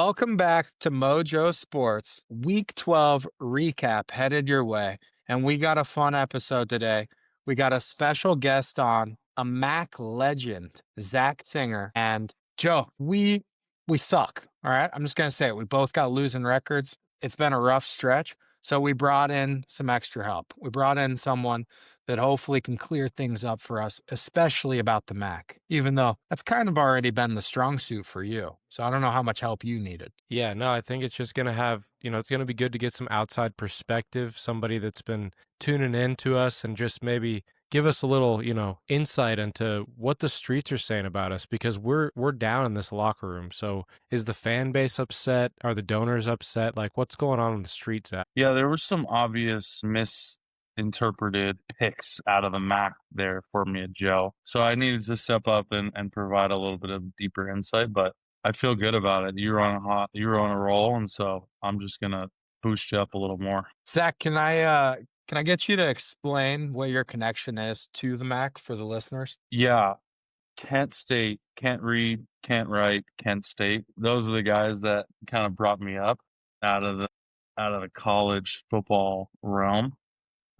Welcome back to Mojo Sports. Week 12 recap headed your way. And we got a fun episode today. We got a special guest on, a Mac legend, Zack Singer. And Joe, we suck. All right. I'm just gonna say it. We both got losing records. It's been a rough stretch. So we brought in some extra help. We brought in someone that hopefully can clear things up for us, especially about the Mac, even though that's kind of already been the strong suit for you. So I don't know how much help you needed. Yeah, no, I think it's just going to it's going to be good to get some outside perspective, somebody that's been tuning in to us and just maybe give us a little, insight into what the streets are saying about us because we're down in this locker room. So is the fan base upset? Are the donors upset? Like what's going on in the streets at? Yeah, there were some obvious misinterpreted picks out of the Mac there for me at Joe. So I needed to step up and provide a little bit of deeper insight, but I feel good about it. You were on a roll, and so I'm just gonna boost you up a little more. Zach, can I get you to explain what your connection is to the Mac for the listeners? Yeah, Kent State, can't read, can't write, Kent State. Those are the guys that kind of brought me up out of the out of the college football realm.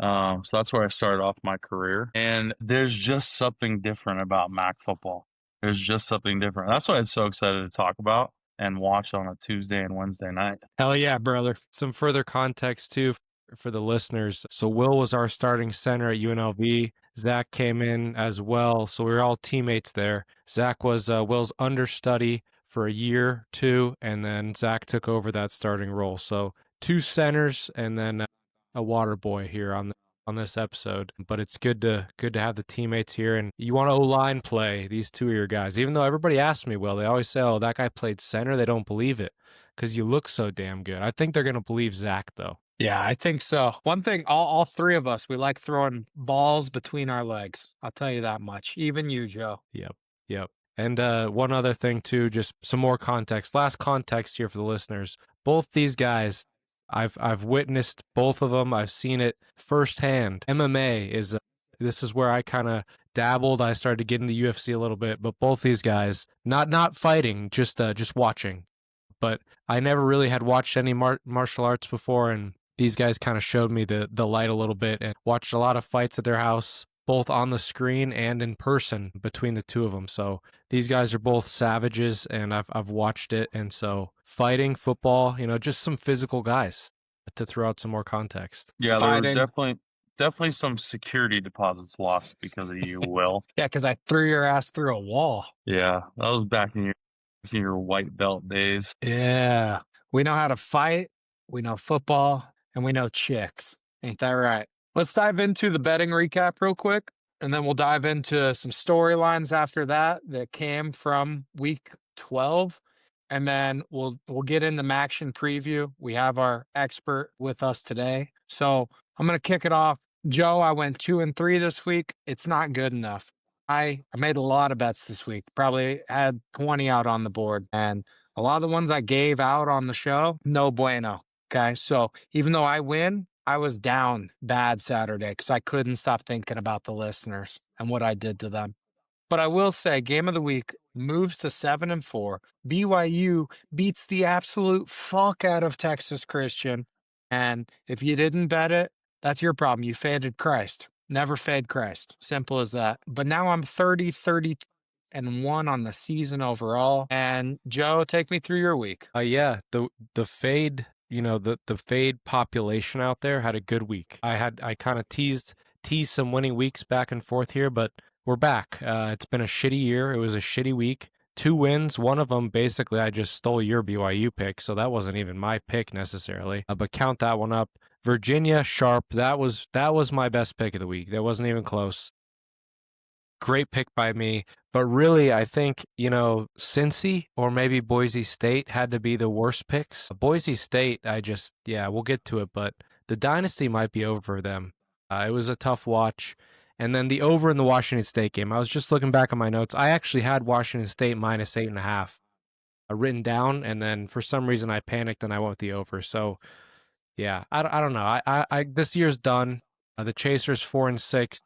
So that's where I started off my career. And there's just something different about Mac football. There's just something different. That's why I'm so excited to talk about and watch on a Tuesday and Wednesday night. Hell yeah, brother. Some further context too for the listeners. So Will was our starting center at UNLV. Zack came in as well. So we were all teammates there. Zack was Will's understudy for a year, two, and then Zack took over that starting role. So two centers and then a water boy here on this episode. But it's good to have the teammates here. And you want O-line play, these two are your guys. Even though everybody asks me, Will, they always say, oh, that guy played center. They don't believe it because you look so damn good. I think they're going to believe Zack, though. Yeah, I think so. One thing, all three of us, we like throwing balls between our legs. I'll tell you that much. Even you, Joe. Yep. And one other thing, too, just some more context. Last context here for the listeners. Both these guys, I've witnessed both of them. I've seen it firsthand. MMA is this is where I kind of dabbled. I started to get into UFC a little bit, but both these guys, not fighting, just watching. But I never really had watched any martial arts before, and these guys kind of showed me the light a little bit, and watched a lot of fights at their house, both on the screen and in person between the two of them. So these guys are both savages, and I've watched it, and so fighting, football, just some physical guys to throw out some more context. Yeah, Fighting. there were definitely some security deposits lost because of you, Will. Yeah, because I threw your ass through a wall. Yeah, that was back in your white belt days. Yeah. We know how to fight, we know football, and we know chicks. Ain't that right? Let's dive into the betting recap real quick, and then we'll dive into some storylines after that came from week 12. And then we'll get into Maction preview. We have our expert with us today. So I'm gonna kick it off. Joe, I went 2-3 this week. It's not good enough. I made a lot of bets this week, probably had 20 out on the board. And a lot of the ones I gave out on the show, no bueno. Okay. So even though I win, I was down bad Saturday because I couldn't stop thinking about the listeners and what I did to them. But I will say, game of the week moves to 7-4. BYU beats the absolute fuck out of Texas Christian. And if you didn't bet it, that's your problem. You faded Christ. Never fade Christ. Simple as that. But now I'm 30-31 on the season overall. And Joe, take me through your week. Yeah, the fade, the fade population out there had a good week. I kind of teased some winning weeks back and forth here, but we're back. It's been a shitty year. It was a shitty week. 2 wins. One of them, basically, I just stole your BYU pick, so that wasn't even my pick necessarily. But count that one up. Virginia, Sharp, that was my best pick of the week. That wasn't even close. Great pick by me. But really, I think, Cincy or maybe Boise State had to be the worst picks. Boise State, we'll get to it, but the dynasty might be over for them. It was a tough watch. And then the over in the Washington State game. I was just looking back at my notes. I actually had Washington State minus 8.5 written down, and then for some reason I panicked and I went with the over. So, yeah, I don't know. I this year's done. The Chasers 4-6.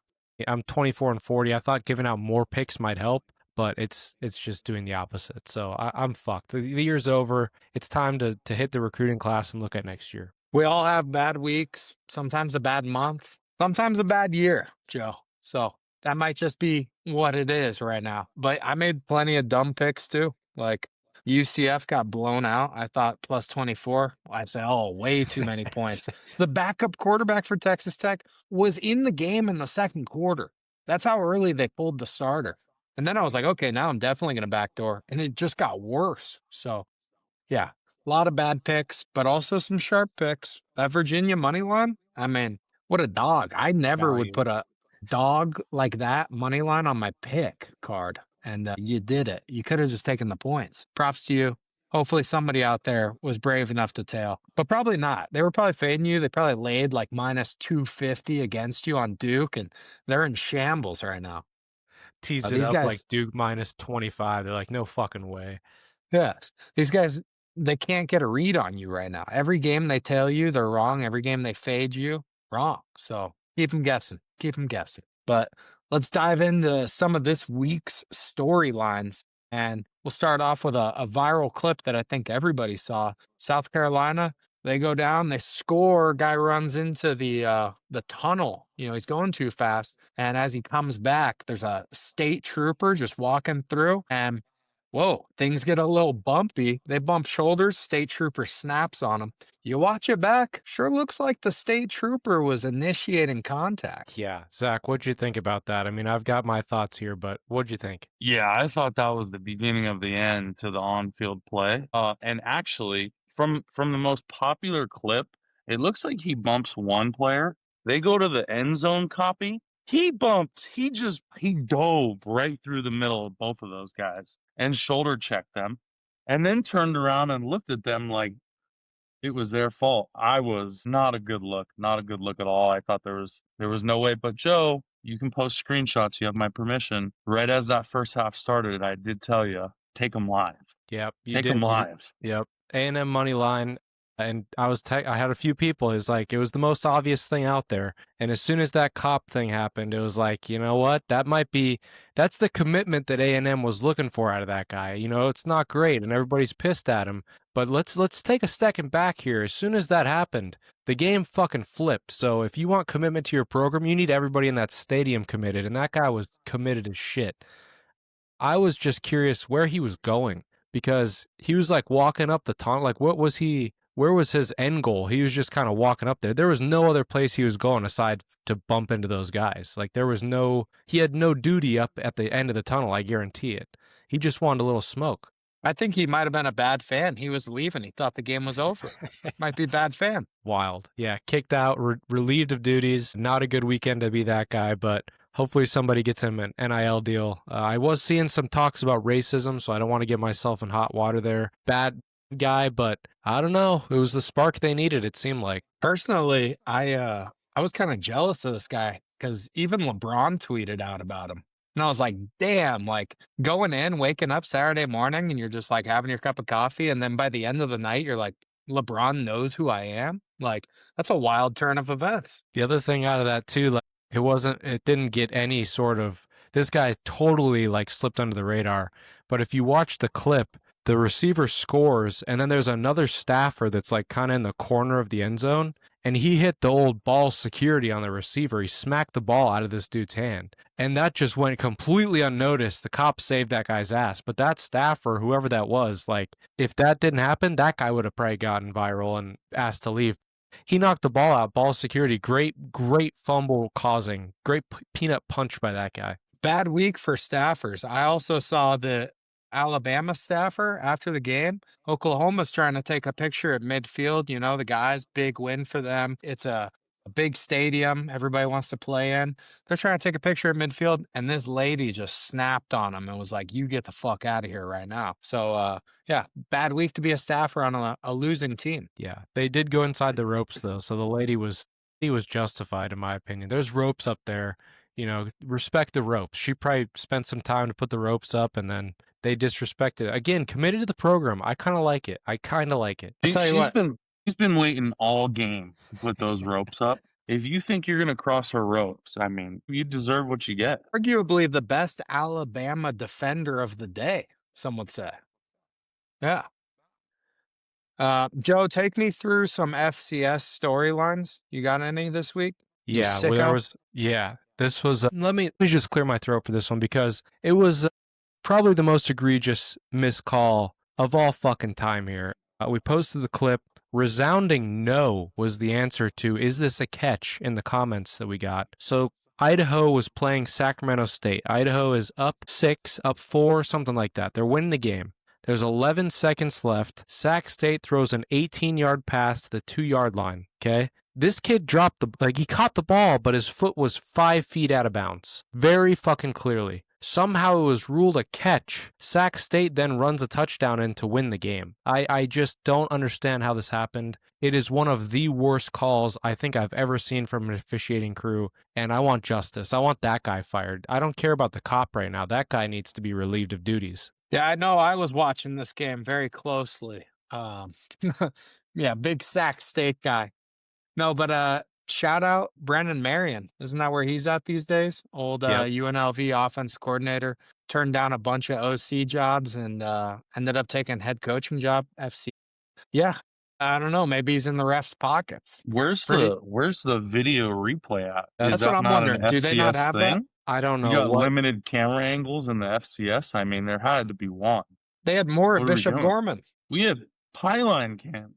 I'm 24-40. I thought giving out more picks might help, but it's just doing the opposite. So I'm fucked. The year's over. It's time to hit the recruiting class and look at next year. We all have bad weeks, sometimes a bad month, sometimes a bad year, Joe. So that might just be what it is right now. But I made plenty of dumb picks too. Like UCF got blown out. I thought plus 24. I said, oh, way too many points. The backup quarterback for Texas Tech was in the game in the second quarter. That's how early they pulled the starter. And then I was like, okay, now I'm definitely going to backdoor. And it just got worse. So yeah, a lot of bad picks, but also some sharp picks. That Virginia money line, I mean, what a dog. I never would Value. put a dog like that money line on my pick card. And you did it. You could have just taken the points. Props to you. Hopefully somebody out there was brave enough to tail, but probably not. They were probably fading you. They probably laid like minus 250 against you on Duke, and they're in shambles right now. Tease it These up guys, like Duke minus 25. They're like, no fucking way. yeah, these guys, they can't get a read on you right now. Every game they tell you they're wrong. Every game they fade you, wrong. So keep them guessing. Keep them guessing. But let's dive into some of this week's storylines. And we'll start off with a viral clip that I think everybody saw. South Carolina, they go down, they score. Guy runs into the tunnel. You know, he's going too fast. And as he comes back, there's a state trooper just walking through. And whoa, things get a little bumpy. They bump shoulders. State trooper snaps on him. You watch it back. Sure looks like the state trooper was initiating contact. Yeah. Zach, what'd you think about that? I mean, I've got my thoughts here, but what'd you think? Yeah, I thought that was the beginning of the end to the on-field play. And actually, from the most popular clip, it looks like he bumps one player. They go to the end zone copy. He dove right through the middle of both of those guys and shoulder checked them, and then turned around and looked at them like it was their fault. I was not a good look at all. I thought there was no way. But Joe, you can post screenshots. You have my permission. Right as that first half started, I did tell you, take them live. Yep, you Take did. them live. Yep. A&M money line. And I had a few people. It was the most obvious thing out there. And as soon as that cop thing happened, it was like, you know what? That's the commitment that A&M was looking for out of that guy. You know, it's not great, and everybody's pissed at him. But let's take a second back here. As soon as that happened, the game fucking flipped. So if you want commitment to your program, you need everybody in that stadium committed. And that guy was committed as shit. I was just curious where he was going, because he was like walking up the tunnel. Like, where was his end goal? He was just kind of walking up there. There was no other place he was going aside to bump into those guys. Like, he had no duty up at the end of the tunnel, I guarantee it. He just wanted a little smoke. I think he might have been a bad fan. He was leaving. He thought the game was over. Might be a bad fan. Wild. Yeah, kicked out, relieved of duties. Not a good weekend to be that guy, but hopefully somebody gets him an NIL deal. I was seeing some talks about racism, so I don't want to get myself in hot water there. Bad guy, but I don't know. It was the spark they needed, it seemed like. Personally, I was kind of jealous of this guy because even LeBron tweeted out about him. And I was like, damn, like going in, waking up Saturday morning and you're just like having your cup of coffee. And then by the end of the night, you're like, LeBron knows who I am. Like, that's a wild turn of events. The other thing out of that too, like, it didn't get any sort of, this guy totally like slipped under the radar. But if you watch the clip, the receiver scores, and then there's another staffer that's like kind of in the corner of the end zone, and he hit the old ball security on the receiver. He smacked the ball out of this dude's hand, and that just went completely unnoticed. The cops saved that guy's ass, but that staffer, whoever that was, like, if that didn't happen, that guy would have probably gotten viral and asked to leave. He knocked the ball out, ball security, great fumble causing, great peanut punch by that guy. Bad week for staffers. I also saw the Alabama staffer after the game. Oklahoma's trying to take a picture at midfield. You know, the guys, big win for them. It's a big stadium everybody wants to play in. They're trying to take a picture at midfield, and this lady just snapped on them and was like, you get the fuck out of here right now. So, yeah, bad week to be a staffer on a losing team. Yeah, they did go inside the ropes, though, so the lady was justified, in my opinion. There's ropes up there. You know, respect the ropes. She probably spent some time to put the ropes up, and then they disrespected it. Again, committed to the program. I kind of like it. I'll tell you She's what. been waiting all game to put those ropes up. if you think you're going to cross her ropes, I mean, you deserve what you get. Arguably the best Alabama defender of the day, some would say. Yeah. Joe, take me through some FCS storylines. You got any this week? You Yeah, well, sicko? this was, let me just clear my throat for this one because it was probably the most egregious missed call of all fucking time here. We posted the clip. Resounding no was the answer to, is this a catch, in the comments that we got. So Idaho was playing Sacramento State. Idaho is up 6, up 4, something like that. They're winning the game. There's 11 seconds left. Sac State throws an 18-yard pass to the 2-yard line, okay? This kid dropped he caught the ball, but his foot was 5 feet out of bounds. Very fucking clearly. Somehow it was ruled a catch. Sac State then runs a touchdown in to win the game. I just don't understand how this happened. It is one of the worst calls I think I've ever seen from an officiating crew, and I want justice. I want that guy fired. I don't care about the cop right now. That guy needs to be relieved of duties. Yeah, I know. I was watching this game very closely. Yeah, big Sac State guy. No, but shout out Brennan Marion. Isn't that where he's at these days? Old Yep. UNLV offensive coordinator. Turned down a bunch of OC jobs and ended up taking head coaching job. FC. Yeah, I don't know. Maybe he's in the ref's pockets. Where's Pretty- the video replay at? That's Is that what I'm not wondering. an Do they not FCS have that? thing? I don't You know got what. limited camera angles in the FCS. I mean, there had to be one. They had more What at are we Bishop doing? Gorman. We had pylon cams.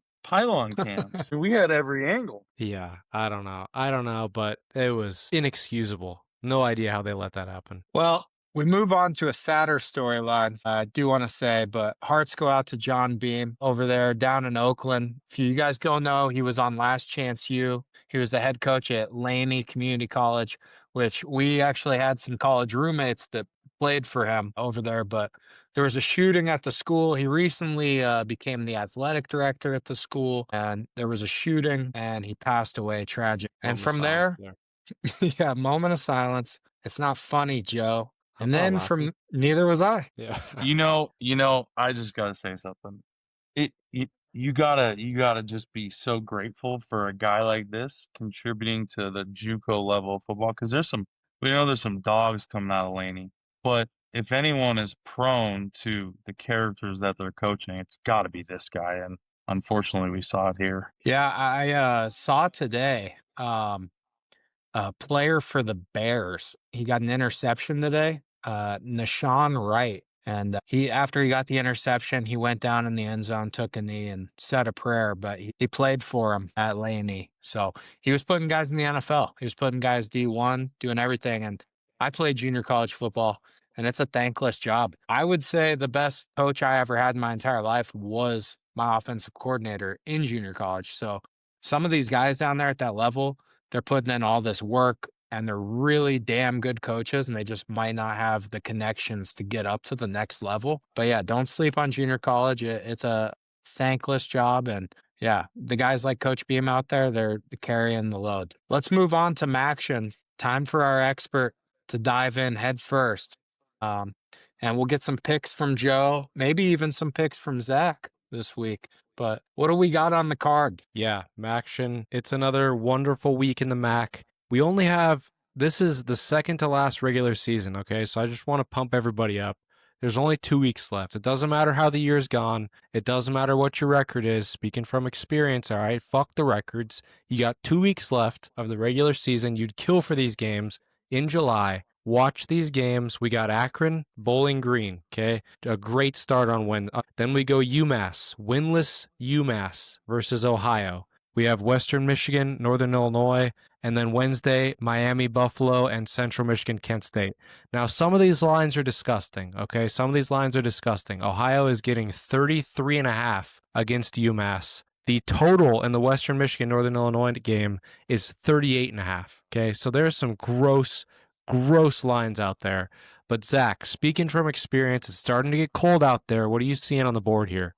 We had every angle. Yeah, I don't know, but it was inexcusable. No idea how they let that happen. Well, we move on to a sadder storyline, I do want to say, but hearts go out to John Beam over there down in Oakland. If you guys don't know, he was on Last Chance U. He was the head coach at Laney Community College, which we actually had some college roommates that played for him over there, but there was a shooting at the school. He recently became the athletic director at the school, and there was a shooting, and he passed away tragic. And from there, yeah, moment of silence. It's not funny, Joe. And I'm then not laughing. neither was I. Yeah. You know, I just gotta say something. You gotta just be so grateful for a guy like this contributing to the JUCO level of football because we know there's some dogs coming out of Laney, but if anyone is prone to the characters that they're coaching, it's got to be this guy, and unfortunately, we saw it here. Yeah, I saw today a player for the Bears. He got an interception today, Nashawn Wright. And he, after he got the interception, he went down in the end zone, took a knee, and said a prayer. But he played for him at Laney, so he was putting guys in the NFL. He was putting guys D1, doing everything. And I played junior college football, and it's a thankless job. I would say the best coach I ever had in my entire life was my offensive coordinator in junior college. So some of these guys down there at that level, they're putting in all this work and they're really damn good coaches and they just might not have the connections to get up to the next level. But yeah, don't sleep on junior college. It's a thankless job. And yeah, the guys like Coach Beam out there, they're carrying the load. Let's move on to Maction. Time for our expert to dive in head first. And we'll get some picks from Joe, maybe even some picks from Zack this week. But what do we got on the card? Yeah, Maction. It's another wonderful week in the MAC. We only have, this is the second to last regular season, okay? So I just want to pump everybody up. There's only 2 weeks left. It doesn't matter how the year's gone. It doesn't matter what your record is. Speaking from experience, all right? Fuck the records. You got 2 weeks left of the regular season. You'd kill for these games in July. Watch these games. We got Akron, Bowling Green, okay? A great start on Wednesday. Then we go UMass, winless UMass versus Ohio. We have Western Michigan, Northern Illinois, and then Wednesday, Miami, Buffalo, and Central Michigan, Kent State. Now, some of these lines are disgusting, okay? Some of these lines are disgusting. Ohio is getting 33.5 against UMass. The total in the Western Michigan, Northern Illinois game is 38.5, okay? So there's some gross lines out there. But Zack, speaking from experience, it's starting to get cold out there. What are you seeing on the board here?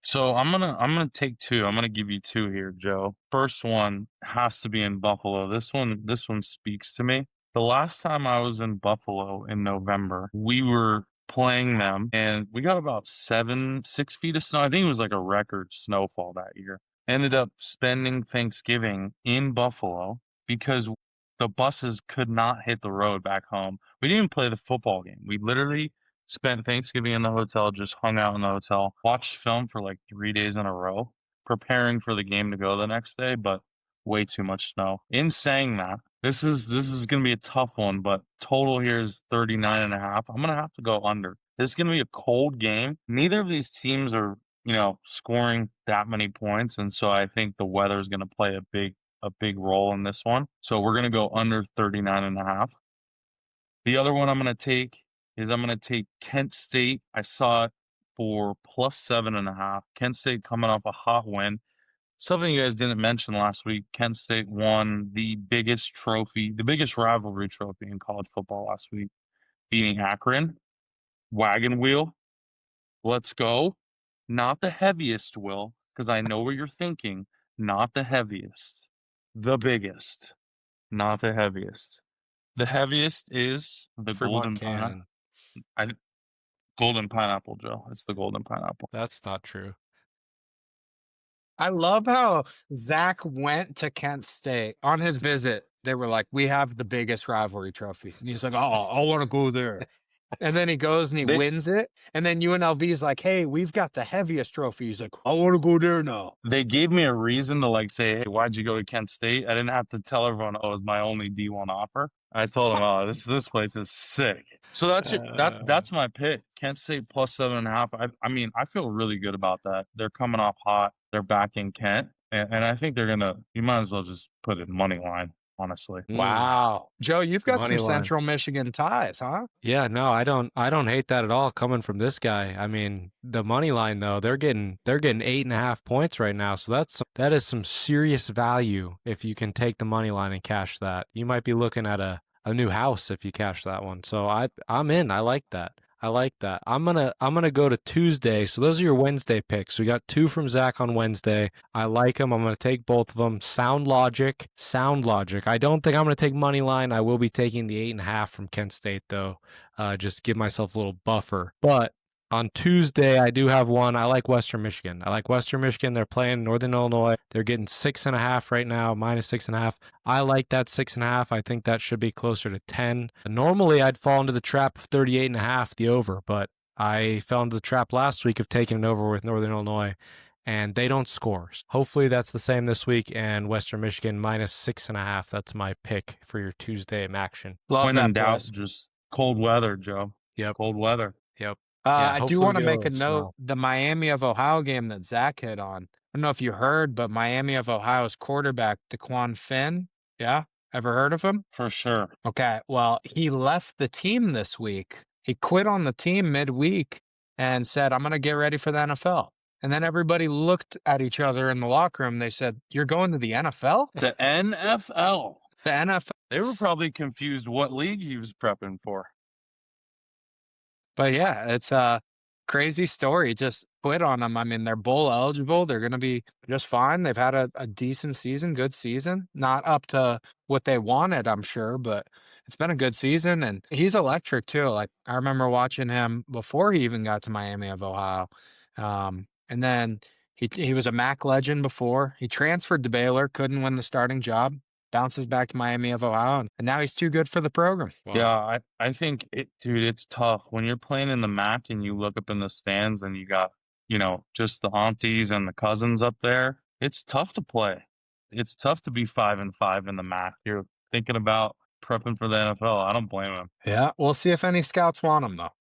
So I'm gonna take two. I'm gonna give you two here, Joe. First one has to be in Buffalo. This one speaks to me. The last time I was in Buffalo in November, we were playing them and we got about 6 feet of snow. I think it was like a record snowfall that year. Ended up spending Thanksgiving in Buffalo. because the buses could not hit the road back home. We didn't even play the football game. We literally spent Thanksgiving in the hotel, just hung out in the hotel, watched film for like 3 days in a row, preparing for the game to go the next day, but way too much snow. In saying that, this is going to be a tough one, but total here is 39.5. I'm going to have to go under. This is going to be a cold game. Neither of these teams are, scoring that many points, and so I think the weather is going to play a big role in this one. So we're going to go under 39.5. The other one I'm going to take is Kent State. I saw it for plus 7.5. Kent State coming off a hot win. Something you guys didn't mention last week, Kent State won the biggest rivalry trophy in college football last week, beating Akron. Wagon wheel. Let's go. Not the heaviest, Will, because I know what you're thinking. Not the heaviest. The biggest. Not the heaviest. The heaviest is the Fremont golden pineapple. Cannon. Golden pineapple, Joe. It's the golden pineapple. That's not true. I love how Zack went to Kent State on his visit. They were like, "We have the biggest rivalry trophy," and he's like, "Oh, I want to go there." And then he goes and he wins it. And then UNLV is like, "Hey, we've got the heaviest trophy." He's like, "I want to go there now." They gave me a reason to say, "Hey, why'd you go to Kent State?" I didn't have to tell everyone, "Oh, it was my only D1 offer." I told them, "Oh, this place is sick." So that's my pick. Kent State plus 7.5. I mean, I feel really good about that. They're coming off hot. They're back in Kent, and I think they're gonna. You might as well just put it money line. Honestly, wow, Joe, you've got Money some line. Central Michigan ties, huh? Yeah, no, I don't hate that at all coming from this guy. I mean, the money line though, they're getting 8.5 points right now. So that is some serious value if you can take the money line and cash that. You might be looking at a new house if you cash that one. So I'm in. I like that. I'm gonna go to Tuesday. So those are your Wednesday picks. We got 2 from Zack on Wednesday. I like them. I'm gonna take both of them. Sound logic. I don't think I'm gonna take money line. I will be taking the 8.5 from Kent State though. Just give myself a little buffer. But on Tuesday, I do have one. I like Western Michigan. They're playing Northern Illinois. They're getting 6.5 right now, minus 6.5. I like that 6.5. I think that should be closer to 10. Normally, I'd fall into the trap of 38.5, the over, but I fell into the trap last week of taking it over with Northern Illinois, and they don't score. Hopefully, that's the same this week, and Western Michigan minus 6.5. That's my pick for your Tuesday action. Love when that in doubt, price. just cold weather, Joe. Yep. Cold weather. Yep. I do hopefully want to we make get a a note, snow. the Miami of Ohio game that Zack hit on. I don't know if you heard, but Miami of Ohio's quarterback, DeQuan Finn. Yeah? Ever heard of him? For sure. Okay. Well, he left the team this week. He quit on the team midweek and said, "I'm going to get ready for the NFL." And then everybody looked at each other in the locker room. They said, "You're going to the NFL?" The NFL. The NFL. They were probably confused what league he was prepping for. But yeah, it's a crazy story. Just quit on them. I mean, they're bowl eligible. They're going to be just fine. They've had a decent season, good season. Not up to what they wanted, I'm sure, but it's been a good season. And he's electric too. Like I remember watching him before he even got to Miami of Ohio. And then he was a MAC legend before. He transferred to Baylor, couldn't win the starting job. Bounces back to Miami of Ohio, and now he's too good for the program. Wow. Yeah, I think it's tough when you're playing in the MAC and you look up in the stands and you got, just the aunties and the cousins up there. It's tough to play. It's tough to be 5-5 in the MAC. You're thinking about prepping for the NFL. I don't blame him. Yeah, we'll see if any scouts want him though.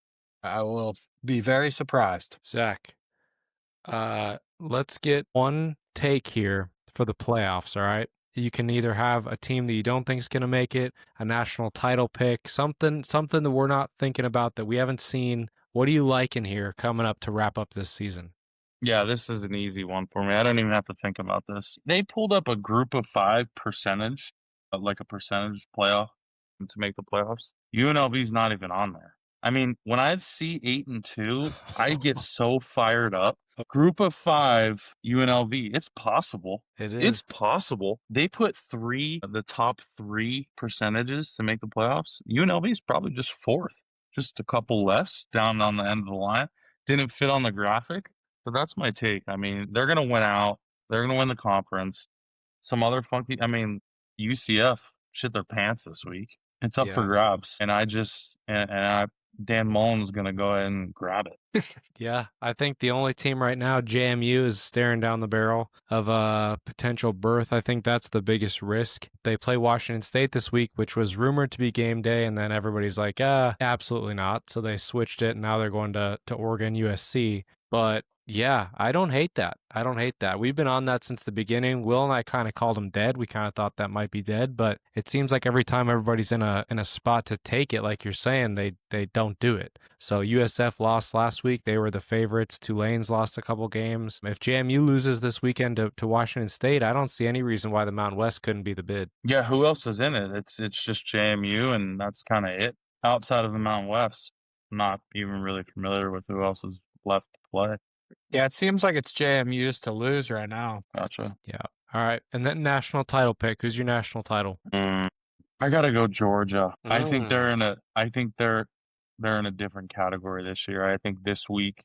I will be very surprised. Zack, let's get one take here for the playoffs, all right? You can either have a team that you don't think is going to make it, a national title pick, something that we're not thinking about that we haven't seen. What do you like in here coming up to wrap up this season? Yeah, this is an easy one for me. I don't even have to think about this. They pulled up a group of 5 percentage, like a percentage playoff to make the playoffs. UNLV's not even on there. I mean, when I see 8-2, I get so fired up. A group of 5 UNLV, it's possible. It is. It's possible. They put the top 3 percentages to make the playoffs. UNLV is probably just 4th, just a couple less down on the end of the line. Didn't fit on the graphic. But that's my take. I mean, they're going to win out. They're going to win the conference. Some other funky, I mean, UCF shit their pants this week. It's up for Yeah. grabs, and Dan Mullen's gonna go ahead and grab it. Yeah, I think the only team right now, JMU, is staring down the barrel of a potential berth. I think that's the biggest risk. They play Washington State this week, which was rumored to be game day, and then everybody's like, absolutely not. So they switched it, and now they're going to Oregon, USC. But yeah, I don't hate that. I don't hate that. We've been on that since the beginning. Will and I kind of called them dead. We kind of thought that might be dead, but it seems like every time everybody's in a spot to take it, like you're saying, they don't do it. So USF lost last week. They were the favorites. Tulane's lost a couple games. If JMU loses this weekend to Washington State, I don't see any reason why the Mountain West couldn't be the bid. Yeah, who else is in it? It's just JMU, and that's kind of it. Outside of the Mountain West, I'm not even really familiar with who else is left to play. Yeah, it seems like it's JMU's to lose right now. Gotcha. Yeah. All right. And then national title pick. Who's your national title? I gotta go Georgia. I think they're in a different category this year. I think this week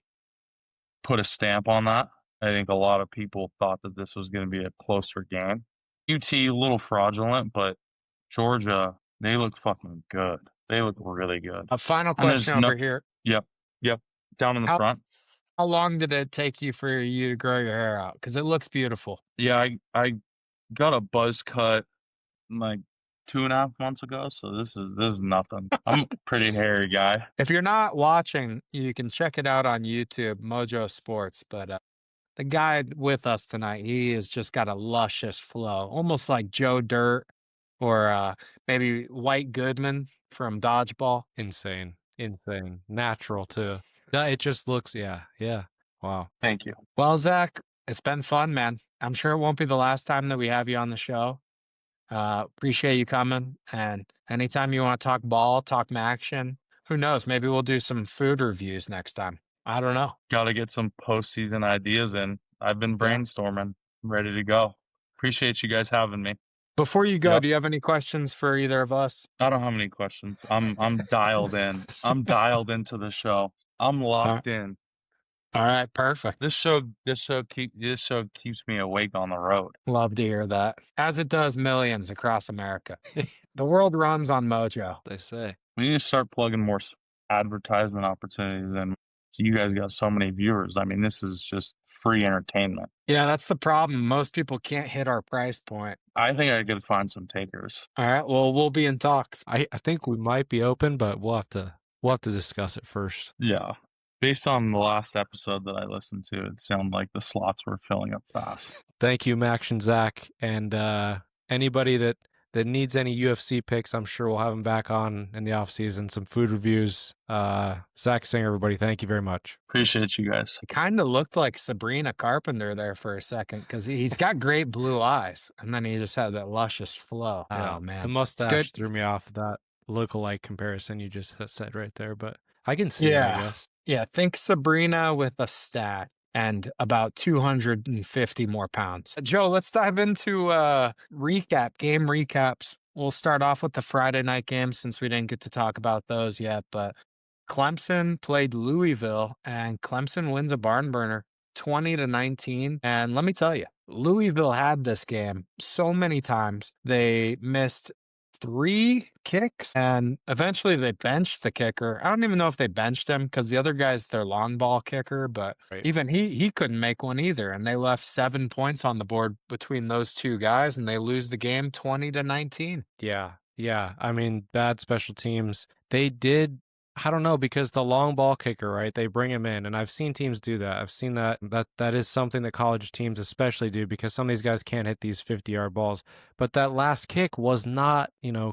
put a stamp on that. I think a lot of people thought that this was going to be a closer game. UT a little fraudulent, but Georgia, they look fucking good. They look really good. A final question over here. Yep. Down in the front. How long did it take you for you to grow your hair out? Because it looks beautiful. Yeah, I got a buzz cut like 2.5 months ago, so this is nothing. I'm a pretty hairy guy. If you're not watching, you can check it out on YouTube, MoJoe Sports. But the guy with us tonight, he has just got a luscious flow, almost like Joe Dirt or maybe White Goodman from Dodgeball. Insane. Natural too. It just looks, yeah. Wow. Thank you. Well, Zach, it's been fun, man. I'm sure it won't be the last time that we have you on the show. Appreciate you coming. And anytime you want to talk ball, talk action, who knows? Maybe we'll do some food reviews next time. I don't know. Got to get some postseason ideas in. I've been brainstorming. I'm ready to go. Appreciate you guys having me. Before you go, do you have any questions for either of us? I don't have any questions. I'm dialed in. I'm dialed into the show. I'm locked in. All right, perfect. This show keeps me awake on the road. Love to hear that. As it does millions across America. The world runs on MoJoe. They say. We need to start plugging more advertisement opportunities in. So you guys got so many viewers. I mean, this is just free entertainment. Yeah, that's the problem. Most people can't hit our price point. I think I could find some takers. All right. Well, we'll be in talks. I think we might be open, but we'll have to discuss it first. Yeah. Based on the last episode that I listened to, it sounded like the slots were filling up fast. Thank you, Max and Zach. And anybody that needs any UFC picks, I'm sure we'll have them back on in the offseason, some food reviews. Zack Singer, everybody, thank you very much. Appreciate you guys. It kind of looked like Sabrina Carpenter there for a second because he's got great blue eyes. And then he just had that luscious flow. Yeah, Oh, man. The mustache threw me off that lookalike comparison you just said right there, but I can see it, I guess. Yeah, think Sabrina with a stack and about 250 more pounds. Joe, let's dive into game recaps. We'll start off with the Friday night games since we didn't get to talk about those yet. But Clemson played Louisville, and Clemson wins a barn burner 20-19. And let me tell you, Louisville had this game so many times. They missed 3 kicks, and eventually they benched the kicker. I don't even know if they benched him because the other guy's their long ball kicker, but even he couldn't make one either. And they left 7 points on the board between those two guys, and they lose the game 20-19. Yeah. I mean, bad special teams. They did. I don't know, because the long ball kicker, right? They bring him in, and I've seen teams do that. I've seen that is something that college teams especially do because some of these guys can't hit these 50-yard balls. But that last kick was not,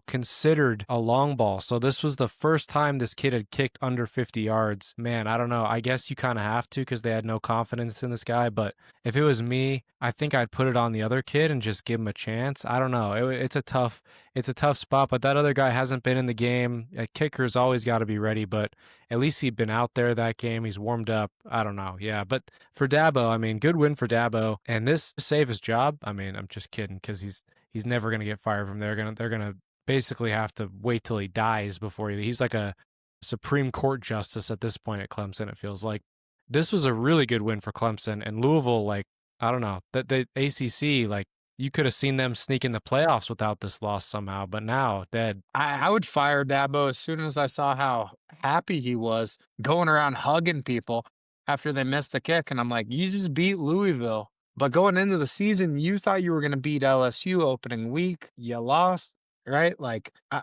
considered a long ball. So this was the first time this kid had kicked under 50 yards. Man, I don't know. I guess you kind of have to because they had no confidence in this guy. But if it was me, I think I'd put it on the other kid and just give him a chance. I don't know. It's a tough spot, but that other guy hasn't been in the game. A kicker's always got to be ready, but at least he'd been out there that game. He's warmed up. I don't know. Yeah, but for Dabo, I mean, good win for Dabo, and this save his job. I mean, I'm just kidding because he's never going to get fired from there. They're going to basically have to wait till he dies before he's like a Supreme Court justice at this point at Clemson, it feels like. This was a really good win for Clemson, and Louisville, like, I don't know, that the ACC, like, you could have seen them sneak in the playoffs without this loss somehow, but now dead. I would fire Dabo as soon as I saw how happy he was going around hugging people after they missed the kick. And I'm like, you just beat Louisville. But going into the season, you thought you were going to beat LSU opening week. You lost, right? Like, I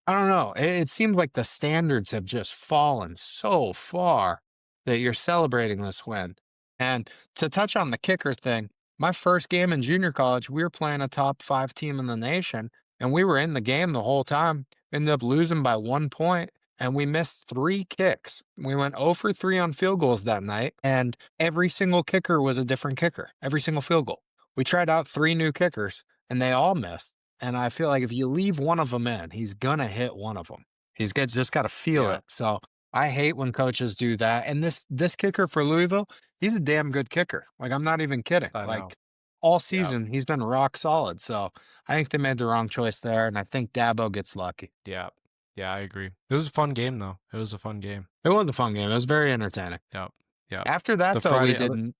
don't know. It seems like the standards have just fallen so far that you're celebrating this win. And to touch on the kicker thing, my first game in junior college, we were playing a top 5 team in the nation, and we were in the game the whole time. Ended up losing by 1 point, and we missed 3 kicks. We went 0 for 3 on field goals that night, and every single kicker was a different kicker, every single field goal. We tried out 3 new kickers, and they all missed. And I feel like if you leave one of them in, he's gonna hit one of them. Just got to feel Yeah. it. So I hate when coaches do that. And this kicker for Louisville, he's a damn good kicker. Like, I'm not even kidding. I know. Like, all Yeah. season he's been rock solid. So I think they made the wrong choice there, and I think Dabo gets lucky. Yeah. Yeah, I agree. It was a fun game though. It was a fun game. It was a fun game. It was very entertaining. Yep. Yep. After that, The though, we Friday didn't.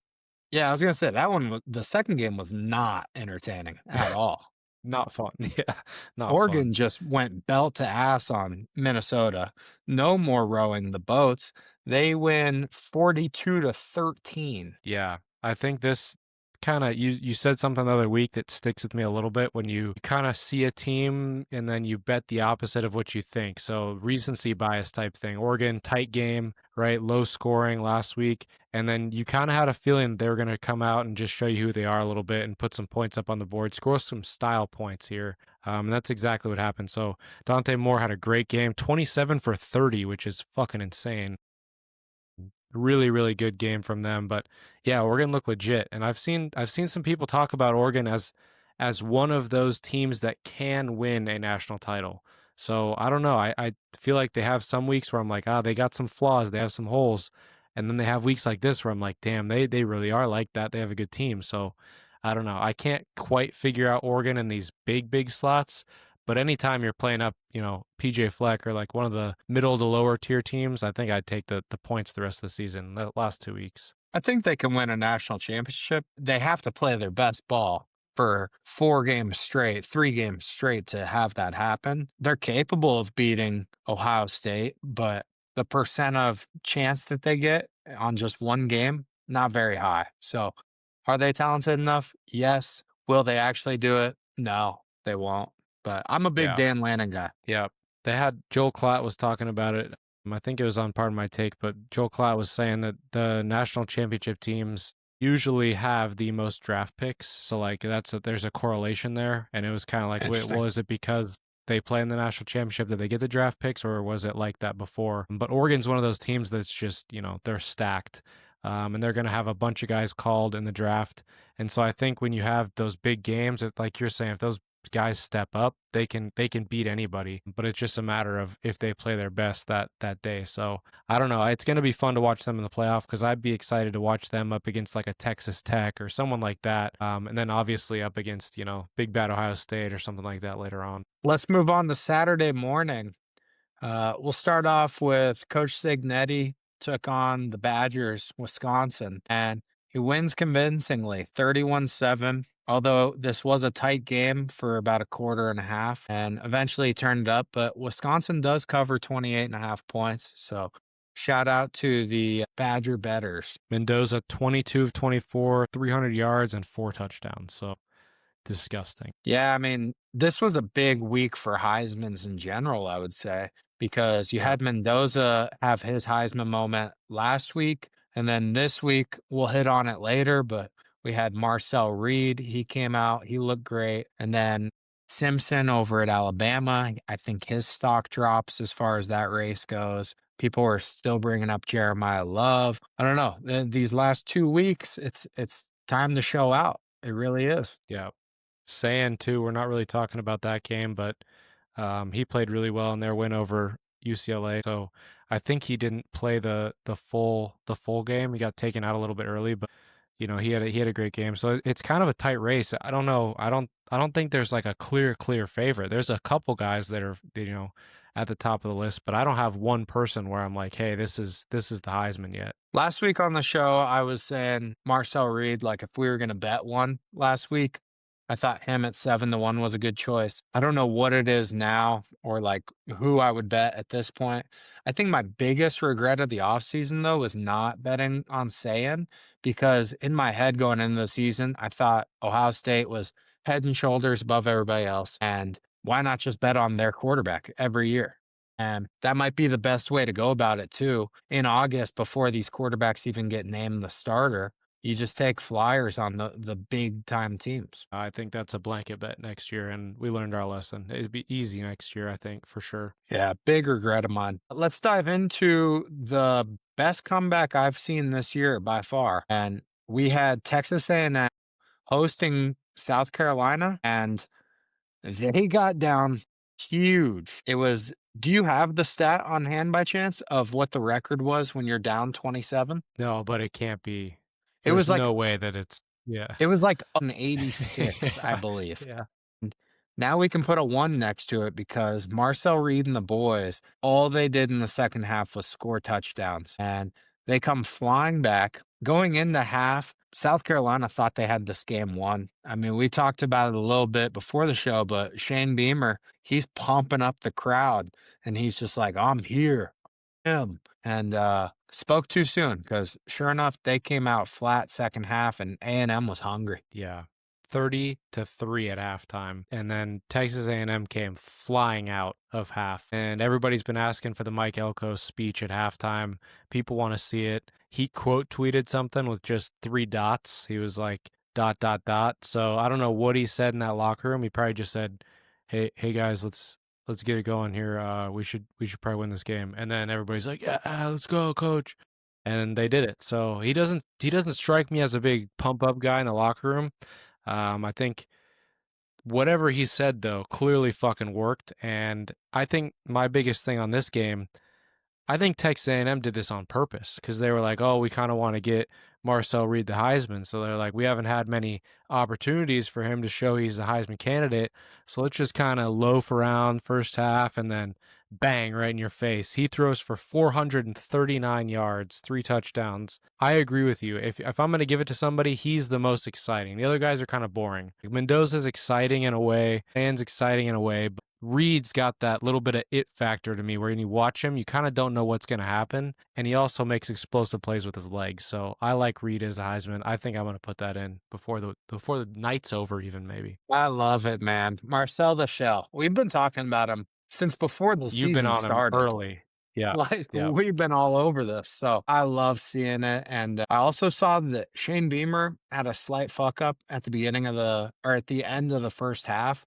Yeah, I was gonna say that one. The second game was not entertaining at all. not fun. Yeah. Not Oregon fun. just went belt to ass on Minnesota. No more rowing the boats. They win 42-13. Yeah. I think this kind of you said something the other week that sticks with me a little bit when you kind of see a team and then you bet the opposite of what you think. So recency bias type thing. Oregon tight game, right? Low scoring last week, and then you kind of had a feeling they were going to come out and just show you who they are a little bit and put some points up on the board, score some style points here. And that's exactly what happened. So Dante Moore had a great game, 27 for 30, which is fucking insane. Really, really good game from them. But yeah, Oregon looked legit. And I've seen some people talk about Oregon as one of those teams that can win a national title. So I don't know. I feel like they have some weeks where I'm like, they got some flaws, they have some holes. And then they have weeks like this where I'm like, damn, they really are like that. They have a good team. So I don't know. I can't quite figure out Oregon in these big slots. But anytime you're playing up, PJ Fleck or like one of the middle to lower tier teams, I think I'd take the points the rest of the season, the last 2 weeks. I think they can win a national championship. They have to play their best ball for 4 games straight, 3 games straight to have that happen. They're capable of beating Ohio State, but the percent of chance that they get on just one game, not very high. So are they talented enough? Yes. Will they actually do it? No, they won't. But I'm a big Yeah. Dan Lannon guy. Yeah. They had Joel Klatt was talking about it. I think it was on Pardon My Take, but Joel Klatt was saying that the national championship teams usually have the most draft picks. So like there's a correlation there. And it was kind of like, wait, well, is it because they play in the national championship that they get the draft picks, or was it like that before? But Oregon's one of those teams that's just, they're stacked. And they're going to have a bunch of guys called in the draft. And so I think when you have those big games, like you're saying, if those guys step up, they can beat anybody, but it's just a matter of if they play their best that day. So I don't know. It's going to be fun to watch them in the playoff because I'd be excited to watch them up against like a Texas Tech or someone like that. And then obviously up against, Big Bad Ohio State or something like that later on. Let's move on to Saturday morning. We'll start off with Coach Signetti took on the Badgers, Wisconsin, and he wins convincingly, 31-7. Although this was a tight game for about a quarter and a half and eventually turned it up, but Wisconsin does cover 28.5 points. So shout out to the Badger betters. Mendoza, 22 of 24, 300 yards and 4 touchdowns. So disgusting. Yeah, I mean, this was a big week for Heisman's in general, I would say, because you had Mendoza have his Heisman moment last week. And then this week, we'll hit on it later, but we had Marcel Reed. He came out. He looked great. And then Simpson over at Alabama. I think his stock drops as far as that race goes. People are still bringing up Jeremiah Love. I don't know. These last 2 weeks, it's time to show out. It really is. Yeah. Sand, too. We're not really talking about that game, but he played really well in their win over UCLA. So I think he didn't play the full game. He got taken out a little bit early, but he had a great game. So it's kind of a tight race. I don't know. I don't think there's like a clear favorite. There's a couple guys that are at the top of the list, but I don't have one person where I'm like, hey, this is the Heisman yet. Last week on the show, I was saying Marcel Reed, like if we were going to bet one last week, I thought him at 7-1 was a good choice. I don't know what it is now or like who I would bet at this point. I think my biggest regret of the offseason, though, was not betting on Sayan because in my head going into the season, I thought Ohio State was head and shoulders above everybody else. And why not just bet on their quarterback every year? And that might be the best way to go about it, too. In August, before these quarterbacks even get named the starter, you just take flyers on the big time teams. I think that's a blanket bet next year, and we learned our lesson. It'd be easy next year, I think, for sure. Yeah, big regret of mine. Let's dive into the best comeback I've seen this year by far. And we had Texas A&M hosting South Carolina, and they got down huge. It was, do you have the stat on hand by chance of what the record was when you're down 27? No, but it can't be. It was There's like no way that it's yeah. It was like an 86, I Yeah. believe. Yeah. And now we can put a 1 next to it because Marcel Reed and the boys, all they did in the second half was score touchdowns. And they come flying back. Going into half, South Carolina thought they had this game won. I mean, we talked about it a little bit before the show, but Shane Beamer, he's pumping up the crowd and he's just like, I'm here. Him. And spoke too soon because sure enough, they came out flat second half and A&M was hungry. Yeah. 30-3 at halftime, and then Texas A&M came flying out of half, and everybody's been asking for the Mike Elko speech at halftime. People want to see it. He quote tweeted something with just 3 dots. He was like ... So I don't know what he said in that locker room. He probably just said, hey guys, let's get it going here. We should probably win this game. And then everybody's like, yeah, let's go, coach. And they did it. So he doesn't strike me as a big pump up guy in the locker room. I think whatever he said, though, clearly fucking worked. And I think my biggest thing on this game, I think Texas A&M did this on purpose because they were like, oh, we kind of want to get Marcel Reed the Heisman. So they're like, we haven't had many opportunities for him to show he's the Heisman candidate. So let's just kind of loaf around first half and then bang right in your face. He throws for 439 yards, 3 touchdowns. I agree with you. If I'm going to give it to somebody, he's the most exciting. The other guys are kind of boring. Mendoza's exciting in a way, Dan's exciting in a way, but Reed's got that little bit of it factor to me where when you watch him, you kind of don't know what's going to happen. And he also makes explosive plays with his legs. So I like Reed as a Heisman. I think I'm going to put that in before the night's over, even maybe. I love it, man. Marcel the Shell. We've been talking about him since before the You've been season on started. him early. Yeah. Like Yeah. we've been all over this. So I love seeing it. And I also saw that Shane Beamer had a slight fuck up at the beginning of at the end of the first half.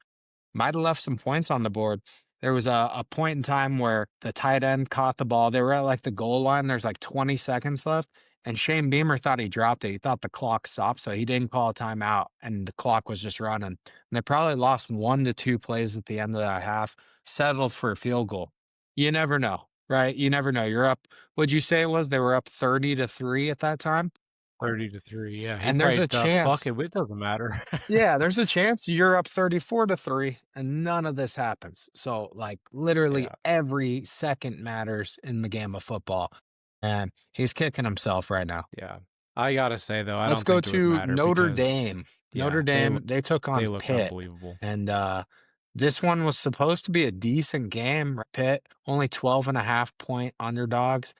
Might have left some points on the board. There was a point in time where the tight end caught the ball. They were at like the goal line. There's like 20 seconds left. And Shane Beamer thought he dropped it. He thought the clock stopped. So he didn't call a timeout and the clock was just running. And they probably lost 1 to 2 plays at the end of that half, settled for a field goal. You never know, right? You never know. You're up. What'd you say it was? They were up 30-3 at that time. 30-3. Yeah. And there's a chance. Fuck it. It doesn't matter. Yeah, there's a chance you're up 34-3 and none of this happens. So like literally every second matters in the game of football. And he's kicking himself right now. Yeah. I got to say, though, I Let's don't go think it would to matter Notre because, Dame. yeah, Notre Dame, they took they on looked Pitt. unbelievable. And this one was supposed to be a decent game. Pitt, only 12.5-point underdogs.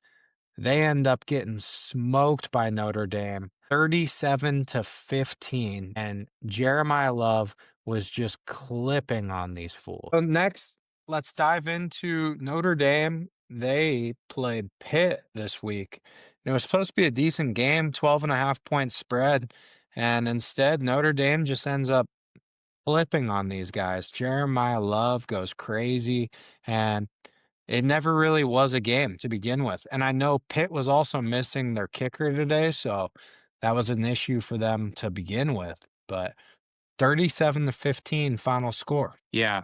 They end up getting smoked by Notre Dame, 37-15. And Jeremiah Love was just clipping on these fools. So next, let's dive into Notre Dame. They played Pitt this week. And it was supposed to be a decent game, 12.5-point spread. And instead, Notre Dame just ends up flipping on these guys. Jeremiah Love goes crazy. And it never really was a game to begin with. And I know Pitt was also missing their kicker today, so that was an issue for them to begin with. But 37-15 final score. Yeah,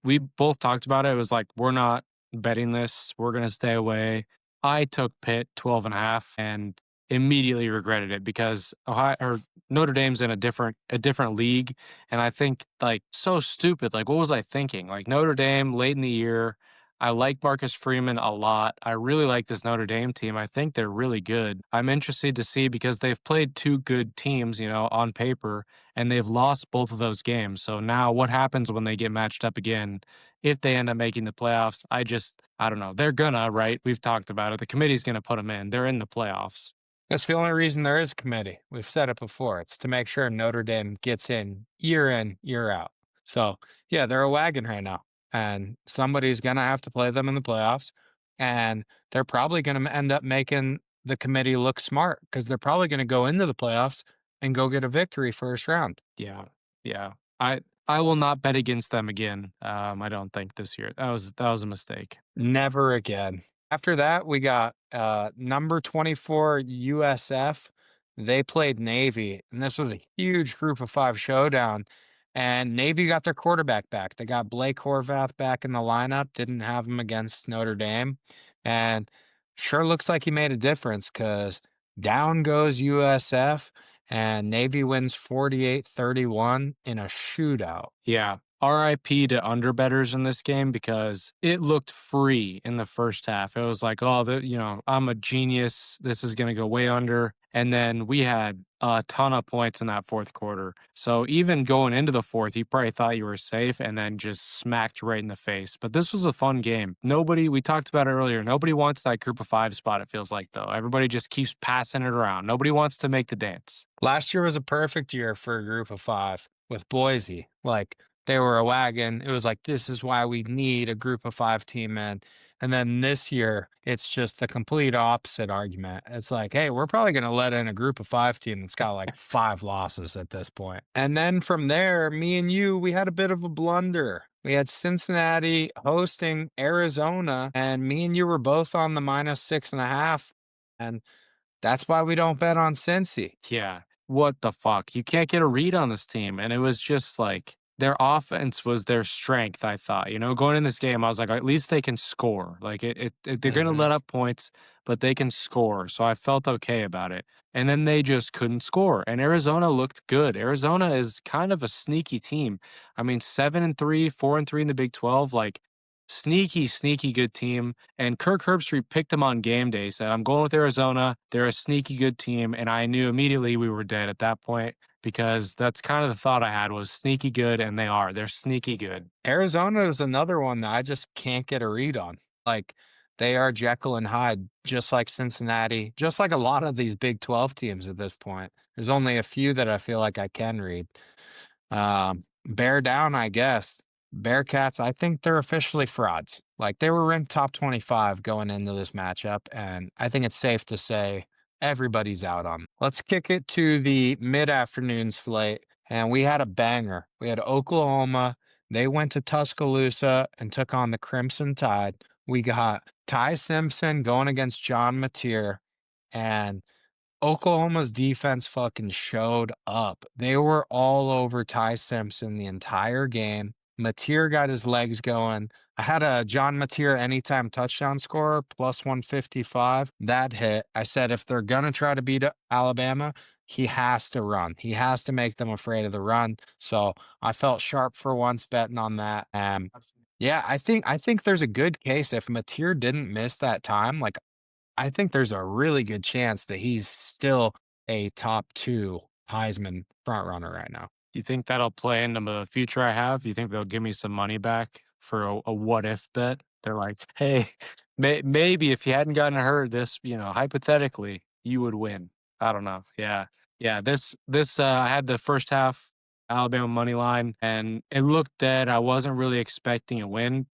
we both talked about it. It was like, we're not betting this. We're going to stay away. I took Pitt 12.5 and immediately regretted it because Notre Dame's in a different league. And I think like so stupid. Like, what was I thinking? Like Notre Dame late in the year, I like Marcus Freeman a lot. I really like this Notre Dame team. I think they're really good. I'm interested to see because they've played two good teams, on paper, and they've lost both of those games. So now what happens when they get matched up again? If they end up making the playoffs, I don't know. They're gonna, right? We've talked about it. The committee's gonna put them in. They're in the playoffs. That's the only reason there is a committee. We've said it before. It's to make sure Notre Dame gets in, year out. So, yeah, they're a wagon right now. And somebody's going to have to play them in the playoffs. And they're probably going to end up making the committee look smart because they're probably going to go into the playoffs and go get a victory first round. Yeah, yeah. I will not bet against them again. I don't think this year. That was a mistake. Never again. After that, we got number 24 USF. They played Navy, and this was a huge group of five showdown. And Navy got their quarterback back. They got Blake Horvath back in the lineup, didn't have him against Notre Dame. And sure looks like he made a difference because down goes USF, and Navy wins 48-31 in a shootout. Yeah. RIP to underbetters in this game because it looked free in the first half. It was like, oh, I'm a genius. This is going to go way under. And then we had a ton of points in that fourth quarter. So even going into the fourth, you probably thought you were safe and then just smacked right in the face. But this was a fun game. We talked about it earlier. Nobody wants that group of five spot, it feels like, though. Everybody just keeps passing it around. Nobody wants to make the dance. Last year was a perfect year for a group of five with Boise. Like, they were a wagon. It was like, this is why we need a group of five team in. And then this year, it's just the complete opposite argument. It's like, hey, we're probably going to let in a group of five team that's got like 5 losses at this point. And then from there, me and you, we had a bit of a blunder. We had Cincinnati hosting Arizona, and me and you were both on the -6.5. And that's why we don't bet on Cincy. Yeah. What the fuck? You can't get a read on this team. And it was just like their offense was their strength, I thought. Going in this game, I was like, at least they can score. Like they're going to let up points, but they can score. So I felt okay about it. And then they just couldn't score. And Arizona looked good. Arizona is kind of a sneaky team. I mean, 7-3, 4-3 in the Big 12. Like, sneaky good team. And Kirk Herbstreit picked them on game day, said, I'm going with Arizona. They're a sneaky good team. And I knew immediately we were dead at that point because that's kind of the thought I had was sneaky good, and they are. They're sneaky good. Arizona is another one that I just can't get a read on. Like, they are Jekyll and Hyde, just like Cincinnati, just like a lot of these Big 12 teams at this point. There's only a few that I feel like I can read. Bear down, I guess. Bearcats, I think they're officially frauds. Like, they were ranked top 25 going into this matchup, and I think it's safe to say everybody's out on them. Let's kick it to the mid-afternoon slate, and we had a banger. We had Oklahoma. They went to Tuscaloosa and took on the Crimson Tide. We got Ty Simpson going against John Mateer, and Oklahoma's defense fucking showed up. They were all over Ty Simpson the entire game. Mateer got his legs going. I had a John Mateer anytime touchdown scorer, +155. That hit. I said if they're going to try to beat Alabama, he has to run. He has to make them afraid of the run. So I felt sharp for once betting on that. Yeah, I think there's a good case if Mateer didn't miss that time. Like, I think there's a really good chance that he's still a top 2 Heisman frontrunner right now. Do you think that'll play into the future I have? Do you think they'll give me some money back for a what if bet? They're like, hey, maybe if you hadn't gotten hurt, this, hypothetically, you would win. I don't know. Yeah. This I had the first half Alabama money line, and it looked dead. I wasn't really expecting a win.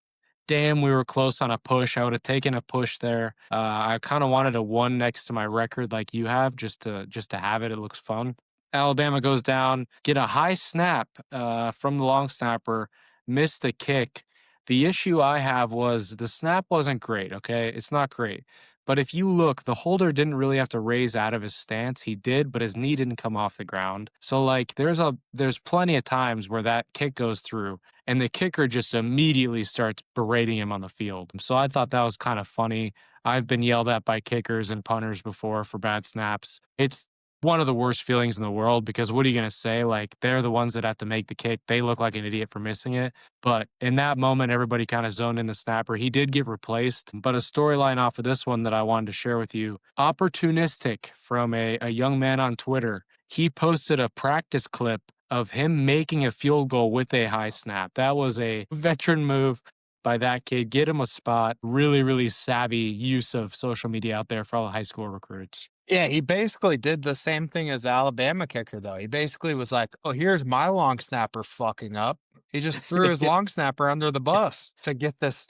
Damn, we were close on a push. I would have taken a push there. I kind of wanted a 1 next to my record like you have, just to have it. It looks fun. Alabama goes down, get a high snap from the long snapper, miss the kick. The issue I have was the snap wasn't great, okay? It's not great. But if you look, the holder didn't really have to raise out of his stance. He did, but his knee didn't come off the ground. So like there's plenty of times where that kick goes through and the kicker just immediately starts berating him on the field. So I thought that was kind of funny. I've been yelled at by kickers and punters before for bad snaps. It's one of the worst feelings in the world because what are you going to say? Like, they're the ones that have to make the kick. They look like an idiot for missing it. But in that moment, everybody kind of zoned in the snapper. He did get replaced. But a storyline off of this one that I wanted to share with you, opportunistic from a young man on Twitter. He posted a practice clip of him making a field goal with a high snap. That was a veteran move by that kid. Get him a spot. Really, really savvy use of social media out there for all high school recruits. Yeah, he basically did the same thing as the Alabama kicker, though. He basically was like, "Oh, here's my long snapper fucking up." He just threw his Yeah. long snapper under the bus to get this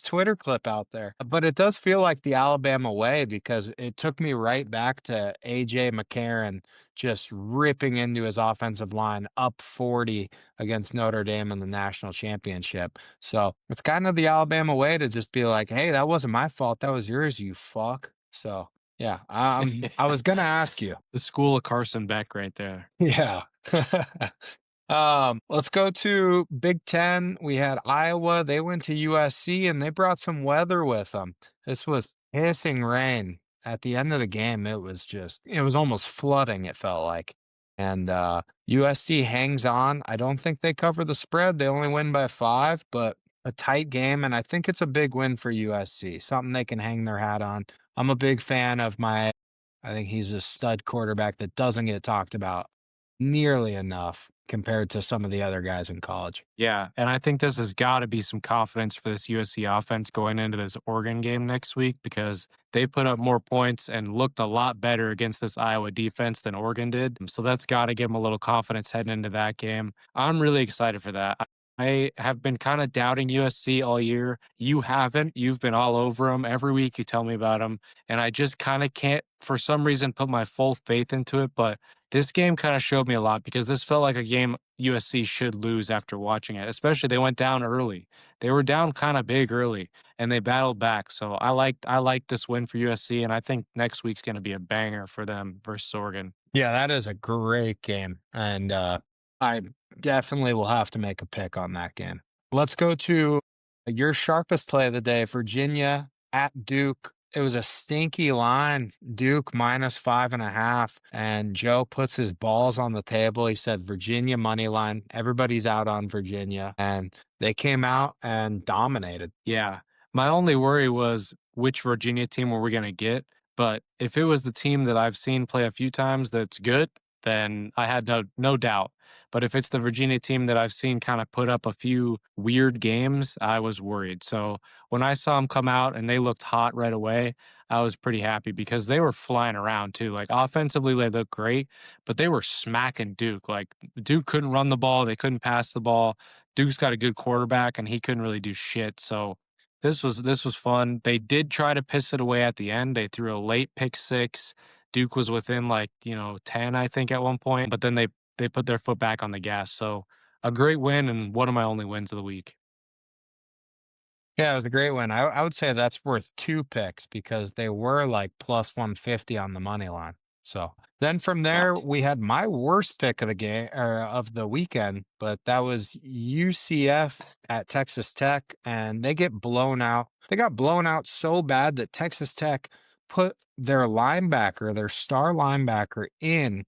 Twitter clip out there. But it does feel like the Alabama way because it took me right back to AJ McCarron just ripping into his offensive line up 40 against Notre Dame in the national championship. So it's kind of the Alabama way to just be like, "Hey, that wasn't my fault. That was yours, you fuck." So yeah, I was gonna ask you. The school of Carson Beck right there. Yeah. Let's go to Big Ten. We had Iowa. They went to USC and they brought some weather with them. This was pissing rain. At the end of the game, it was almost flooding, it felt like. And USC hangs on. I don't think they cover the spread. They only win by 5, but a tight game. And I think it's a big win for USC, something they can hang their hat on. I'm a big fan of I think he's a stud quarterback that doesn't get talked about nearly enough compared to some of the other guys in college. Yeah, and I think this has got to be some confidence for this USC offense going into this Oregon game next week because they put up more points and looked a lot better against this Iowa defense than Oregon did. So that's got to give them a little confidence heading into that game. I'm really excited for that. I have been kind of doubting USC all year. You haven't. You've been all over them. Every week you tell me about them. And I just kind of can't, for some reason, put my full faith into it. But this game kind of showed me a lot because this felt like a game USC should lose after watching it, especially they went down early. They were down kind of big early and they battled back. So I like this win for USC, and I think next week's going to be a banger for them versus Oregon. Yeah, that is a great game. And I definitely will have to make a pick on that game. Let's go to your sharpest play of the day, Virginia at Duke. It was a stinky line, Duke -5.5. And Joe puts his balls on the table. He said, Virginia money line. Everybody's out on Virginia. And they came out and dominated. Yeah. My only worry was which Virginia team were we going to get? But if it was the team that I've seen play a few times that's good, then I had no doubt. But if it's the Virginia team that I've seen kind of put up a few weird games, I was worried. So when I saw them come out and they looked hot right away, I was pretty happy because they were flying around too. Like offensively, they looked great, but they were smacking Duke. Like Duke couldn't run the ball, they couldn't pass the ball. Duke's got a good quarterback and he couldn't really do shit. So this was fun. They did try to piss it away at the end. They threw a late pick six. Duke was within 10, I think, at one point, but then they put their foot back on the gas. So a great win and one of my only wins of the week. Yeah, it was a great win. I would say that's worth 2 picks because they were like +150 on the money line. So then from there, we had my worst pick of the game or of the weekend, but that was UCF at Texas Tech, and they get blown out. They got blown out so bad that Texas Tech put their star linebacker in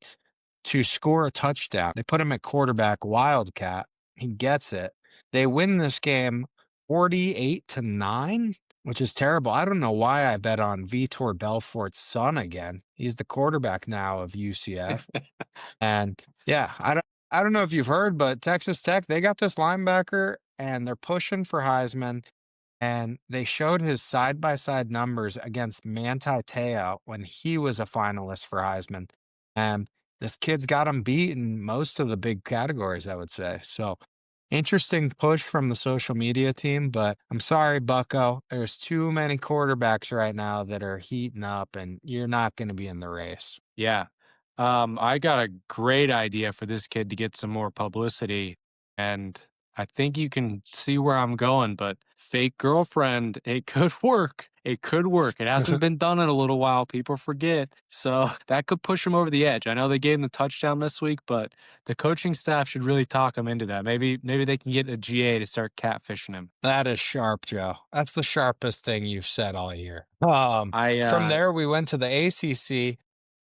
to score a touchdown. They put him at quarterback, Wildcat. He gets it. They win this game 48-9, which is terrible. I don't know why I bet on Vitor Belfort's son again. He's the quarterback now of UCF. And yeah, I don't know if you've heard, but Texas Tech, they got this linebacker and they're pushing for Heisman. And they showed his side-by-side numbers against Manti Te'o when he was a finalist for Heisman. And this kid's got him beat in most of the big categories, I would say. So interesting push from the social media team, but I'm sorry, Bucko. There's too many quarterbacks right now that are heating up, and you're not going to be in the race. Yeah. I got a great idea for this kid to get some more publicity, and I think you can see where I'm going, but fake girlfriend, it could work. It could work. It hasn't been done in a little while. People forget. So that could push him over the edge. I know they gave him the touchdown this week, but the coaching staff should really talk him into that. Maybe they can get a GA to start catfishing him. That is sharp, Joe. That's the sharpest thing you've said all year. From there, we went to the ACC.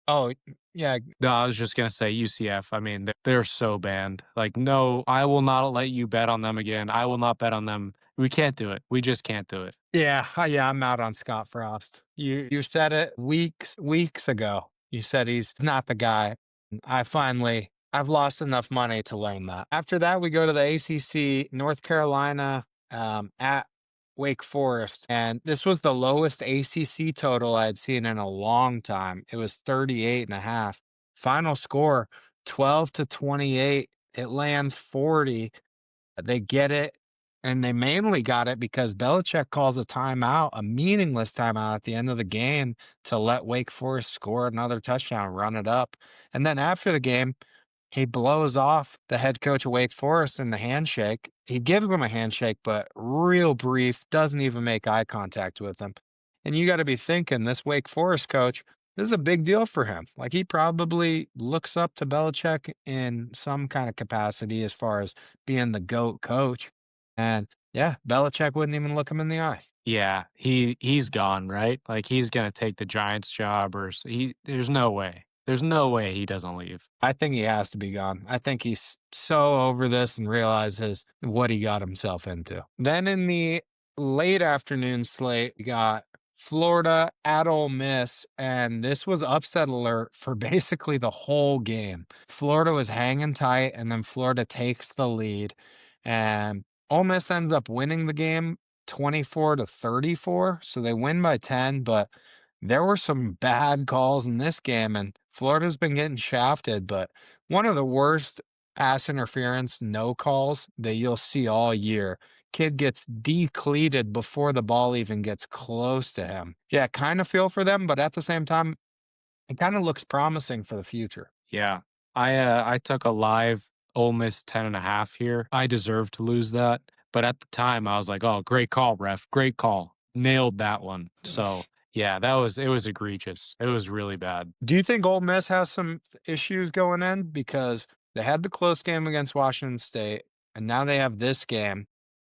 Oh, Yeah, No, I was just gonna say UCF. I mean, they're so banned. Like, no, I will not let you bet on them again. I will not bet on them. We can't do it. We just can't do it. yeah, I'm out on Scott Frost. You said it weeks ago. You said he's not the guy. I've lost enough money to learn that. After that, we go to the ACC, North Carolina, at Wake Forest, and this was the lowest ACC total I'd seen in a long time. It was 38.5. Final score 12-28. It lands 40. They get it, and they mainly got it because Belichick calls a timeout, a meaningless timeout at the end of the game to let Wake Forest score another touchdown, run it up. And then after the game, he blows off the head coach of Wake Forest in the handshake. He gives him a handshake, but real brief, doesn't even make eye contact with him. And you got to be thinking this Wake Forest coach, this is a big deal for him. Like he probably looks up to Belichick in some kind of capacity as far as being the GOAT coach. And yeah, Belichick wouldn't even look him in the eye. Yeah, he's gone, right? Like he's gonna take the Giants job, or there's no way. There's no way he doesn't leave. I think he has to be gone. I think he's so over this and realizes what he got himself into. Then in the late afternoon slate, we got Florida at Ole Miss, and this was upset alert for basically the whole game. Florida was hanging tight, and then Florida takes the lead, and Ole Miss ends up winning the game 24-34. So they win by 10, but there were some bad calls in this game, and Florida's been getting shafted, but one of the worst pass interference no calls that you'll see all year. Kid gets decleated before the ball even gets close to him. Yeah, kind of feel for them, but at the same time, it kind of looks promising for the future. Yeah, I took a live Ole Miss 10.5 here. I deserve to lose that, but at the time I was like, oh, great call, ref, great call, nailed that one. So yeah, it was egregious. It was really bad. Do you think Ole Miss has some issues going in? Because they had the close game against Washington State, and now they have this game.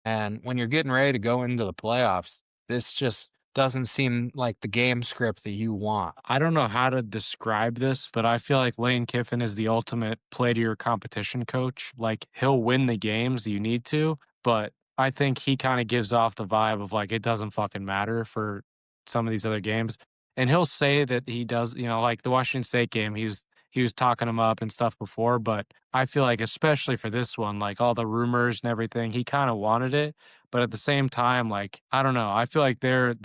And when you're getting ready to go into the playoffs, this just doesn't seem like the game script that you want. I don't know how to describe this, but I feel like Lane Kiffin is the ultimate play to your competition coach. Like he'll win the games you need to, but I think he kind of gives off the vibe of like it doesn't fucking matter for some of these other games. And he'll say that he does, like the Washington State game, he was talking him up and stuff before, but I feel like especially for this one, like all the rumors and everything, he kind of wanted it. But at the same time, like, I don't know. I feel like they're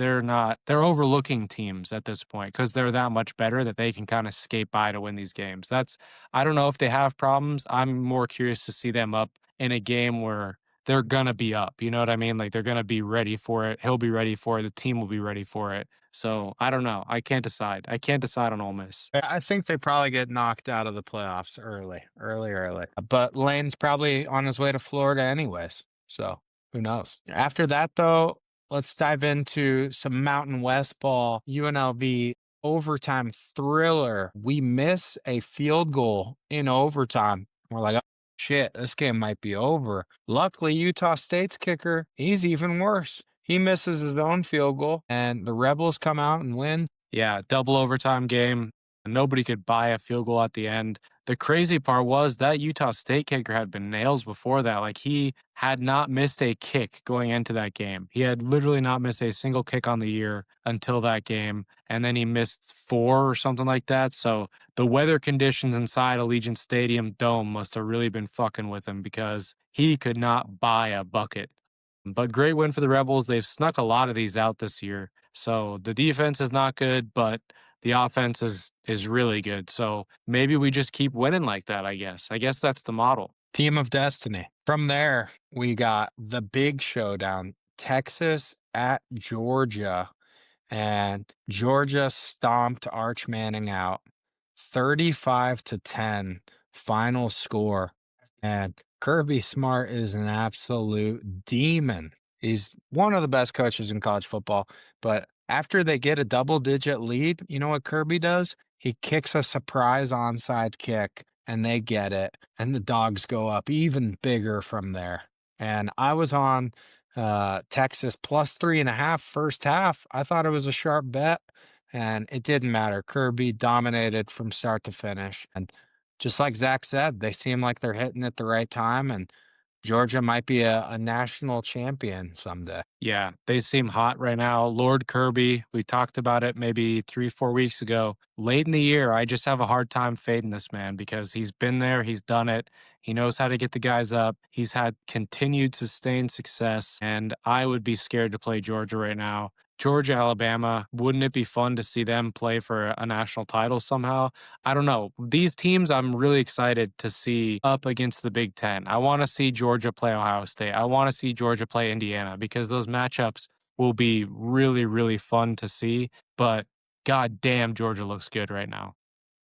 overlooking teams at this point because they're that much better that they can kind of skate by to win these games. I don't know if they have problems. I'm more curious to see them up in a game where they're going to be up. You know what I mean? Like they're going to be ready for it. He'll be ready for it. The team will be ready for it. So I don't know. I can't decide. I can't decide on Ole Miss. I think they probably get knocked out of the playoffs early. But Lane's probably on his way to Florida anyways. So who knows? After that, though, let's dive into some Mountain West ball. UNLV overtime thriller. We miss a field goal in overtime. We're like, oh, shit, this game might be over. Luckily, Utah State's kicker, he's even worse. He misses his own field goal, and the Rebels come out and win. Yeah, double overtime game. Nobody could buy a field goal at the end. The crazy part was that Utah State kicker had been nails before that. Like he had not missed a kick going into that game. He had literally not missed a single kick on the year until that game. And then he missed 4 or something like that. So the weather conditions inside Allegiant Stadium dome must have really been fucking with him because he could not buy a bucket. But great win for the Rebels. They've snuck a lot of these out this year. So the defense is not good, but the offense is really good. So maybe we just keep winning like that, I guess. I guess that's the model. Team of Destiny. From there, we got the big showdown, Texas at Georgia. And Georgia stomped Arch Manning out 35-10 final score. And Kirby Smart is an absolute demon. He's one of the best coaches in college football. But after they get a double-digit lead, you know what Kirby does? He kicks a surprise onside kick, and they get it. And the Dogs go up even bigger from there. And I was on Texas plus 3.5 first half. I thought it was a sharp bet. and it didn't matter. Kirby dominated from start to finish. And just like Zach said, they seem like they're hitting at the right time, and Georgia might be a national champion someday. Yeah, they seem hot right now. Lord Kirby, we talked about it maybe 3, 4 weeks ago. Late in the year, I just have a hard time fading this man because he's been there, he's done it. He knows how to get the guys up. He's had continued sustained success, and I would be scared to play Georgia right now. Georgia, Alabama, wouldn't it be fun to see them play for a national title somehow? I don't know. These teams I'm really excited to see up against the Big Ten. I want to see Georgia play Ohio State. I want to see Georgia play Indiana because those matchups will be really, really fun to see. But god damn, Georgia looks good right now.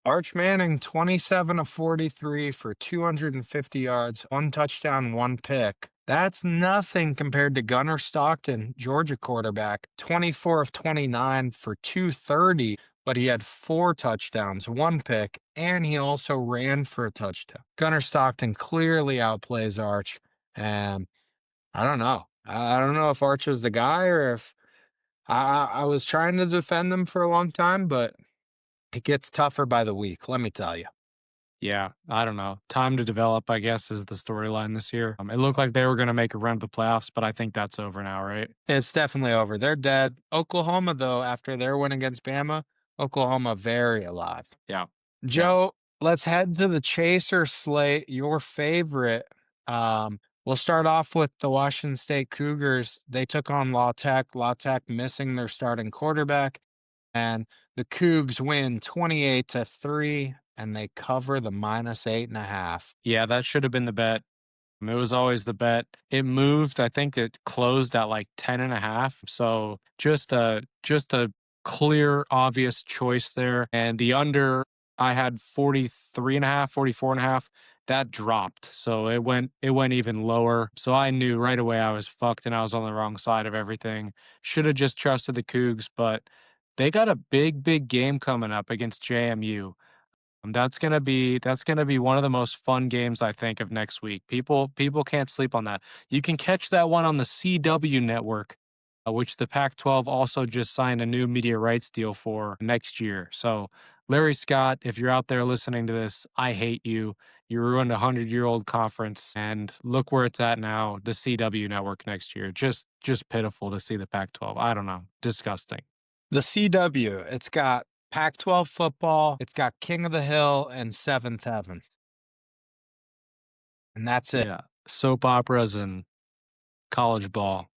Arch Manning, 27 of 43 for 250 yards, 1 touchdown, 1 pick. That's nothing compared to Gunnar Stockton, Georgia quarterback, 24 of 29 for 230, but he had 4 touchdowns, 1 pick, and he also ran for a touchdown. Gunnar Stockton clearly outplays Arch, and I don't know. I don't know if Arch is the guy or if I was trying to defend them for a long time, but it gets tougher by the week, let me tell you. Yeah, I don't know. Time to develop, I guess, is the storyline this year. It looked like they were going to make a run to the playoffs, but I think that's over now, right? It's definitely over. They're dead. Oklahoma, though, after their win against Bama, Oklahoma very alive. Yeah. Joe, let's head to the Chaser slate, your favorite. We'll start off with the Washington State Cougars. They took on La Tech. La Tech missing their starting quarterback, and the Cougs win 28-3, and they cover the -8.5. Yeah, that should have been the bet. It was always the bet. It moved. I think it closed at like 10.5. So just a clear, obvious choice there. And the under, I had 43.5, 44.5. That dropped. So it went even lower. So I knew right away I was fucked and I was on the wrong side of everything. Should have just trusted the Cougs, but they got a big, big game coming up against JMU. That's gonna be one of the most fun games I think of next week. People can't sleep on that. You can catch that one on the CW network, which the Pac-12 also just signed a new media rights deal for next year. So Larry Scott, if you're out there listening to this, I hate you. You ruined a 100-year-old conference, and look where it's at now. The CW network next year, just pitiful to see the Pac-12. I don't know, disgusting. The CW, it's got Pac-12 football, it's got King of the Hill and Seventh Heaven. And that's it. Yeah, soap operas and college ball.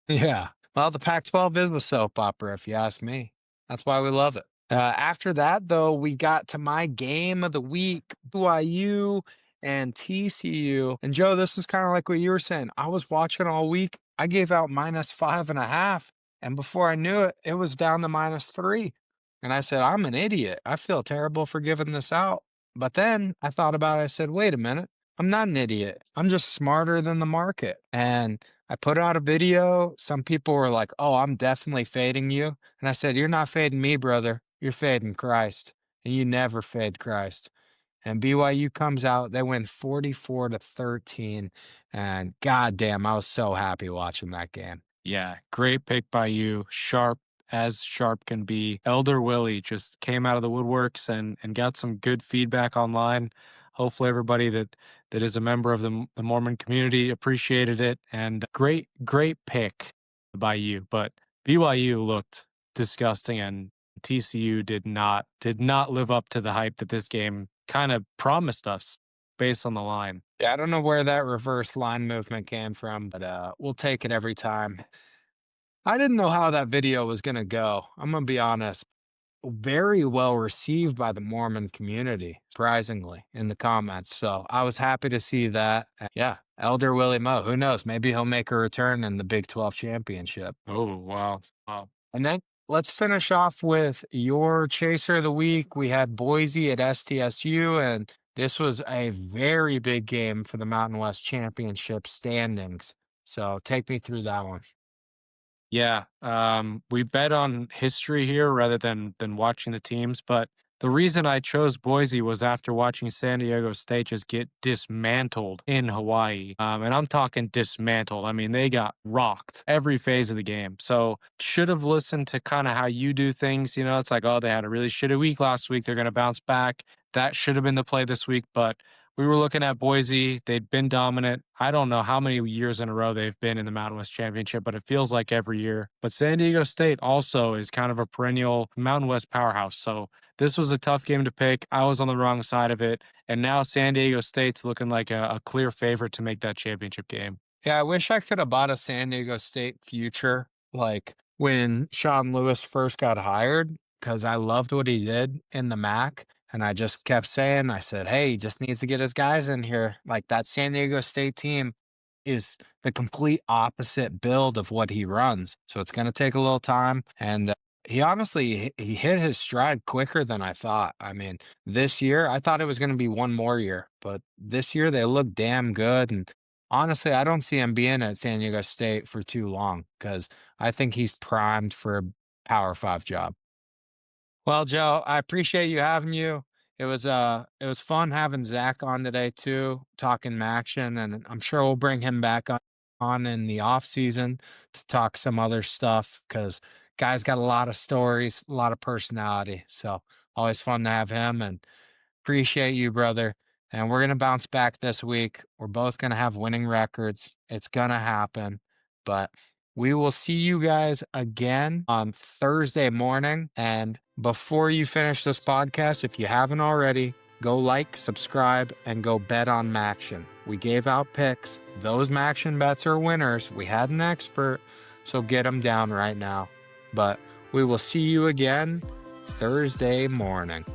Yeah. Well, the Pac-12 is the soap opera, if you ask me. That's why we love it. After that, though, we got to my game of the week, BYU and TCU. And Joe, this is kind of like what you were saying. I was watching all week. I gave out -5.5. And before I knew it, it was down to -3. And I said, I'm an idiot. I feel terrible for giving this out. But then I thought about it. I said, wait a minute. I'm not an idiot. I'm just smarter than the market. And I put out a video. Some people were like, oh, I'm definitely fading you. And I said, you're not fading me, brother. You're fading Christ. And you never fade Christ. And BYU comes out, they win 44-13. And goddamn, I was so happy watching that game. Yeah, great pick by you. Sharp as sharp can be. Elder Willie just came out of the woodworks and got some good feedback online. Hopefully everybody that is a member of the Mormon community appreciated it. And great pick by you. But BYU looked disgusting and TCU did not live up to the hype that this game kind of promised us based on the line. Yeah, I don't know where that reverse line movement came from, but we'll take it every time. I didn't know how that video was going to go. I'm going to be honest. Very well received by the Mormon community, surprisingly, in the comments. So I was happy to see that. And yeah, Elder Willie Moe, who knows? Maybe he'll make a return in the Big 12 championship. Oh, wow. And then let's finish off with your chaser of the week. We had Boise at SDSU, and this was a very big game for the Mountain West Championship standings. So take me through that one. Yeah, we bet on history here rather than watching the teams, but The reason I chose Boise was after watching San Diego State just get dismantled in Hawaii. And I'm talking dismantled. I mean, they got rocked every phase of the game. So should have listened to kind of how you do things. You know, it's like, oh, they had a really shitty week last week. They're going to bounce back. That should have been the play this week. But we were looking at Boise. They'd been dominant. I don't know how many years in a row they've been in the Mountain West Championship, but it feels like every year. But San Diego State also is kind of a perennial Mountain West powerhouse. So this was a tough game to pick. I was on the wrong side of it. And now San Diego State's looking like a clear favorite to make that championship game. Yeah, I wish I could have bought a San Diego State future like when Sean Lewis first got hired, because I loved what he did in the MAC. And I just kept saying, I said, hey, he just needs to get his guys in here. Like that San Diego State team is the complete opposite build of what he runs. So it's going to take a little time. And he honestly, he hit his stride quicker than I thought. I mean, this year, I thought it was going to be one more year, but this year they look damn good. And honestly, I don't see him being at San Diego State for too long because I think he's primed for a Power 5 job. Well, Joe, I appreciate you having you. It was fun having Zack on today too, talking action, and I'm sure we'll bring him back on in the off season to talk some other stuff because guy's got a lot of stories, a lot of personality. So always fun to have him and appreciate you, brother. And we're gonna bounce back this week. We're both gonna have winning records. It's gonna happen, but we will see you guys again on Thursday morning. And before you finish this podcast, if you haven't already, go like, subscribe, and go bet on Maction. We gave out picks. Those Maction bets are winners. We had an expert, so get them down right now. But we will see you again Thursday morning.